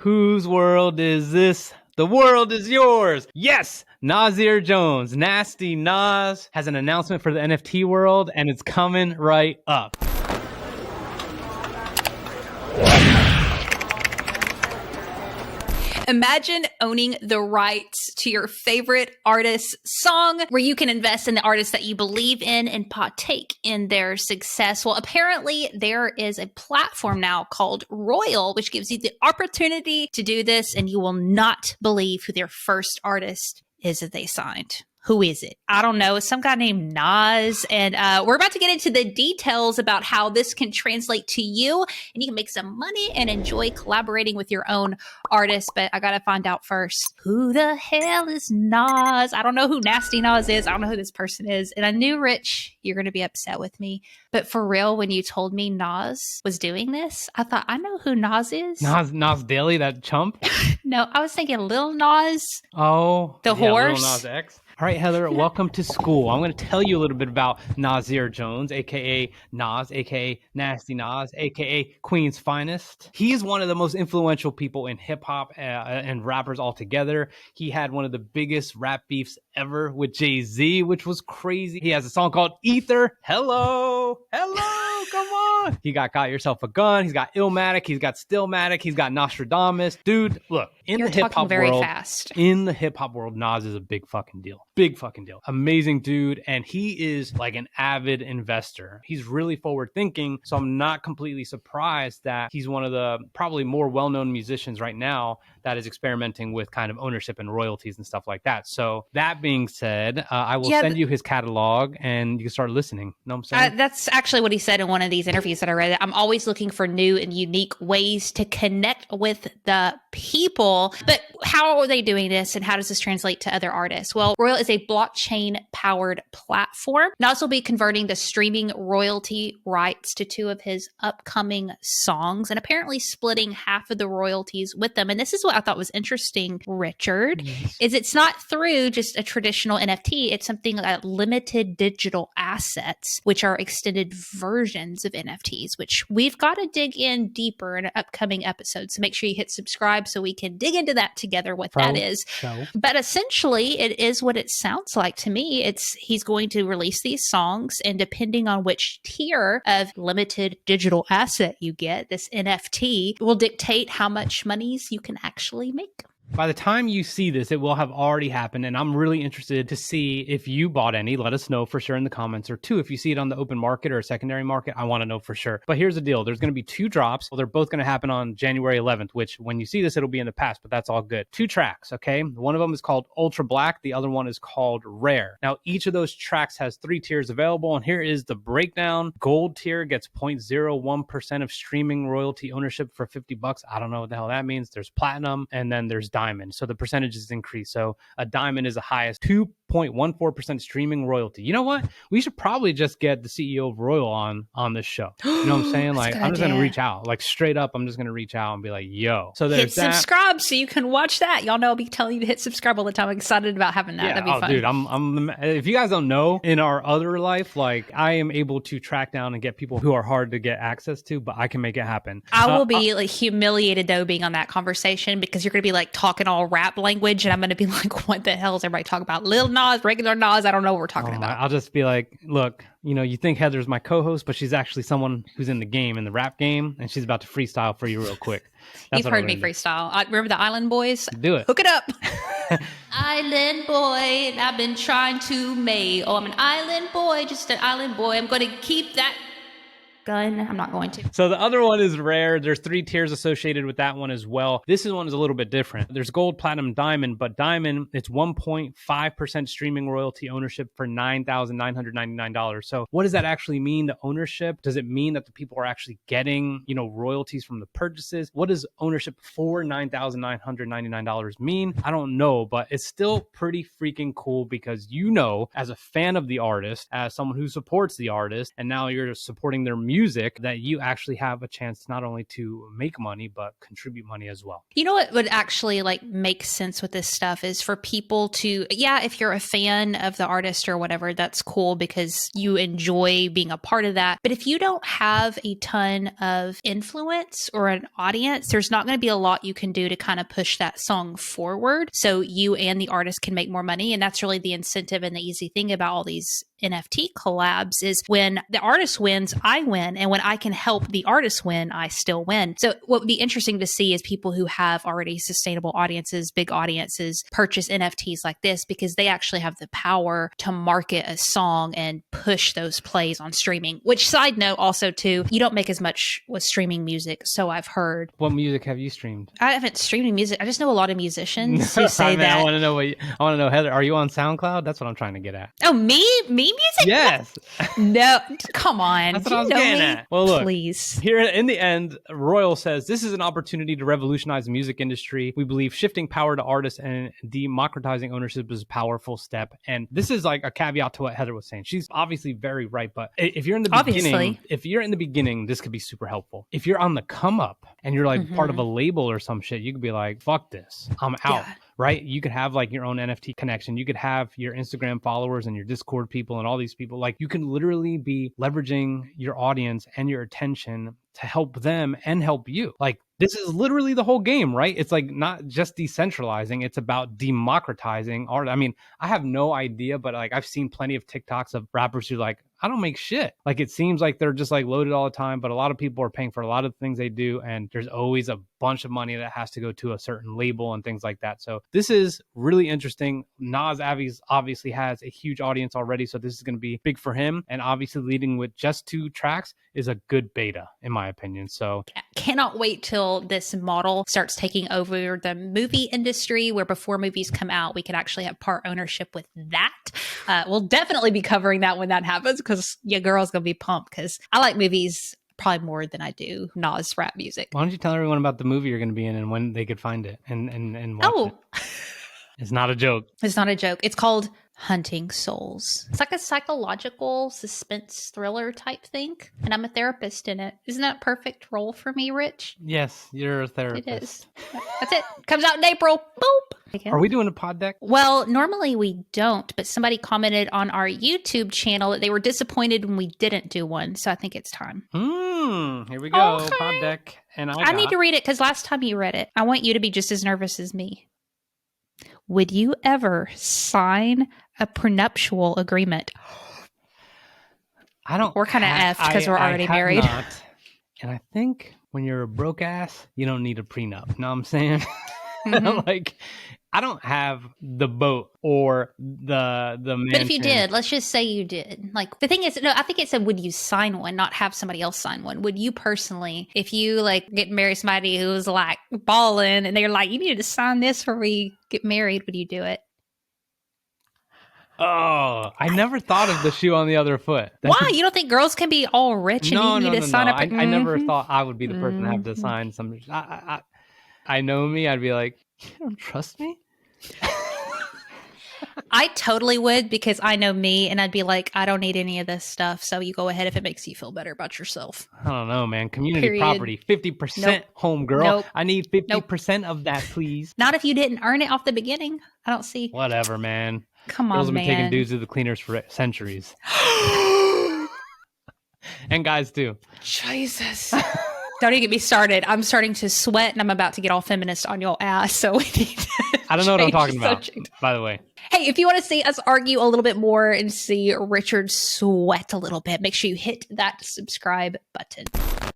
Whose world is this? The world is yours. Yes, Nasir Jones, Nasty Nas, has an announcement for the NFT world, and it's coming right up. Imagine owning the rights to your favorite artist's song, where you can invest in the artist that you believe in and partake in their success. Well, apparently there is a platform now called Royal, which gives you the opportunity to do this, and you will not believe who their first artist is that they signed. Who is it? I don't know. It's some guy named Nas. And we're about to get into the details about how this can translate to you, and you can make some money and enjoy collaborating with your own artist. But I got to find out first, who the hell is Nas? I don't know who Nasty Nas is. I don't know who this person is. And I knew, Rich, you're going to be upset with me. But for real, when you told me Nas was doing this, I thought, I know who Nas is. Nas Daily, that chump? No, I was thinking Lil Nas. Oh. The horse. Lil Nas X. All right, Heather, welcome to school. I'm going to tell you a little bit about Nasir Jones, a.k.a. Nas, a.k.a. Nasty Nas, a.k.a. Queen's Finest. He is one of the most influential people in hip-hop and rappers altogether. He had one of the biggest rap beefs ever with Jay-Z, which was crazy. He has a song called Ether. Hello, come on. He got Yourself a Gun. He's got Illmatic. He's got Stillmatic. He's got Nostradamus. Dude, look, You're the hip-hop very world, fast. in the hip-hop world, Nas is a big fucking deal. Big fucking deal. Amazing dude. And he is like an avid investor. He's really forward thinking. So I'm not completely surprised that he's one of the probably more well-known musicians right now that is experimenting with kind of ownership and royalties and stuff like that. So that being said, I will send you his catalog and you can start listening. Know what I'm saying? That's actually what he said in one of these interviews that I read. I'm always looking for new and unique ways to connect with the people. But how are they doing this, and how does this translate to other artists? Well, Royal is a blockchain-powered platform. Nas will be converting the streaming royalty rights to two of his upcoming songs and apparently splitting half of the royalties with them. And this is what I thought was interesting, Richard, is it's not through just a traditional NFT. It's something like limited digital assets, which are extended versions of NFTs, which we've got to dig in deeper in an upcoming episode. So make sure you hit subscribe so we can dig into that together, what that is. But essentially, it is what it sounds like to me. He's going to release these songs, and depending on which tier of limited digital asset you get, this NFT will dictate how much monies you can actually make. By the time you see this, it will have already happened, and I'm really interested to see if you bought any. Let us know for sure in the comments, or two, if you see it on the open market or a secondary market, I want to know for sure. But here's the deal. There's going to be two drops. Well, they're both going to happen on January 11th, which when you see this, it'll be in the past, but that's all good. Two tracks, okay? One of them is called Ultra Black. The other one is called Rare. Now, each of those tracks has 3 tiers available, and here is the breakdown. Gold tier gets 0.01% of streaming royalty ownership for $50. I don't know what the hell that means. There's platinum, and then there's diamond. So the percentages increase. So a diamond is the highest, 2.14% streaming royalty. You know what? We should probably just get the CEO of Royal on this show. You know what I'm saying? Like, I'm just going to reach out. Like, straight up, I'm just going to reach out and be like, yo. So there's hit subscribe so you can watch that. Y'all know I'll be telling you to hit subscribe all the time. I'm excited about having that. Yeah, that'd be fun. Dude, I'm if you guys don't know, in our other life, like, I am able to track down and get people who are hard to get access to, but I can make it happen. I will be like humiliated though being on that conversation, because you're going to be like talking all rap language, and I'm going to be like, what the hell is everybody talking about? Lil Nas, regular Nas, I don't know what we're talking about. I'll just be like, look, you know, you think Heather's my co-host, but she's actually someone who's in the game, in the rap game, and she's about to freestyle for you real quick. You've heard me freestyle. Remember the Island Boys? Do it. Hook it up. Island boy, and I've been trying to make. Oh, I'm an island boy, just an island boy. I'm going to keep that gun. I'm not going to. So the other one is Rare. There's 3 tiers associated with that one as well. This one is a little bit different. There's gold, platinum, diamond, but diamond, it's 1.5% streaming royalty ownership for $9,999. So what does that actually mean, the ownership? Does it mean that the people are actually getting, you know, royalties from the purchases? What does ownership for $9,999 mean? I don't know, but it's still pretty freaking cool, because, you know, as a fan of the artist, as someone who supports the artist, and now you're supporting their music music, that you actually have a chance not only to make money, but contribute money as well. You know what would actually like make sense with this stuff is for people to, yeah, if you're a fan of the artist or whatever, that's cool because you enjoy being a part of that. But if you don't have a ton of influence or an audience, there's not going to be a lot you can do to kind of push that song forward so you and the artist can make more money. And that's really the incentive and the easy thing about all these NFT collabs is when the artist wins, I win. And when I can help the artist win, I still win. So what would be interesting to see is people who have already sustainable audiences, big audiences, purchase NFTs like this because they actually have the power to market a song and push those plays on streaming. Which, side note, also too, you don't make as much with streaming music. So I've heard. What music have you streamed? I haven't streamed music. I just know a lot of musicians who say that. I want to know, Heather, are you on SoundCloud? That's what I'm trying to get at. Oh, me music? Yes. No, come on. That's what I was getting at. Well, look, please. Here in the end, Royal says, this is an opportunity to revolutionize the music industry. We believe shifting power to artists and democratizing ownership is a powerful step. And this is like a caveat to what Heather was saying. She's obviously very right, but if you're in the beginning, this could be super helpful. If you're on the come up and you're like part of a label or some shit, you could be like, fuck this, I'm out. Yeah. Right? You could have like your own NFT connection. You could have your Instagram followers and your Discord people and all these people. Like you can literally be leveraging your audience and your attention to help them and help you. Like this is literally the whole game, right? It's like not just decentralizing, it's about democratizing art. I mean, I have no idea, but like I've seen plenty of TikToks of rappers who like, I don't make shit. Like it seems like they're just like loaded all the time, but a lot of people are paying for a lot of things they do. And there's always a bunch of money that has to go to a certain label and things like that. So this is really interesting. Nas obviously has a huge audience already. So this is going to be big for him. And obviously leading with just 2 tracks is a good beta, in my opinion. So cannot wait till this model starts taking over the movie industry, where before movies come out, we can actually have part ownership with that. We'll definitely be covering that when that happens because your girl's going to be pumped because I like movies probably more than I do Nas rap music. Why don't you tell everyone about the movie you're going to be in and when they could find it and watch it? It's not a joke. It's not a joke. It's called Hunting Souls. It's like a psychological suspense thriller type thing. And I'm a therapist in it. Isn't that a perfect role for me, Rich? Yes, you're a therapist. It is. That's it. Comes out in April. Boop. Are we doing a pod deck? Well, normally we don't, but somebody commented on our YouTube channel that they were disappointed when we didn't do one. So I think it's time. Here we go. Okay. Pod deck. And I need to read it because last time you read it, I want you to be just as nervous as me. Would you ever sign a prenuptial agreement? I don't. We're kind of effed because we're already married. Not. And I think when you're a broke ass, you don't need a prenup. Know what I'm saying? Like, I don't have the boat or the mansion. But if you did, let's just say you did. Like the thing is, no, I think it said, would you sign one, not have somebody else sign one? Would you personally, if you like get married to somebody who's like balling and they're like, you need to sign this before we get married, would you do it? Oh, I never thought of the shoe on the other foot. Why? You don't think girls can be all rich and you need to sign up? I never thought I would be the person to have to sign some. I know me. I'd be like, you don't trust me? I totally would because I know me and I'd be like, I don't need any of this stuff. So you go ahead if it makes you feel better about yourself. I don't know, man. Community property, 50% home girl. I need 50% of that, please. Not if you didn't earn it off the beginning. I don't see. Whatever, man. Come on, Girls have man. been taking dudes to the cleaners for centuries. And guys too. Jesus. Don't even get me started. I'm starting to sweat and I'm about to get all feminist on your ass. So we need to I don't know what I'm talking about, by the way. Hey, if you want to see us argue a little bit more and see Richard sweat a little bit, make sure you hit that subscribe button.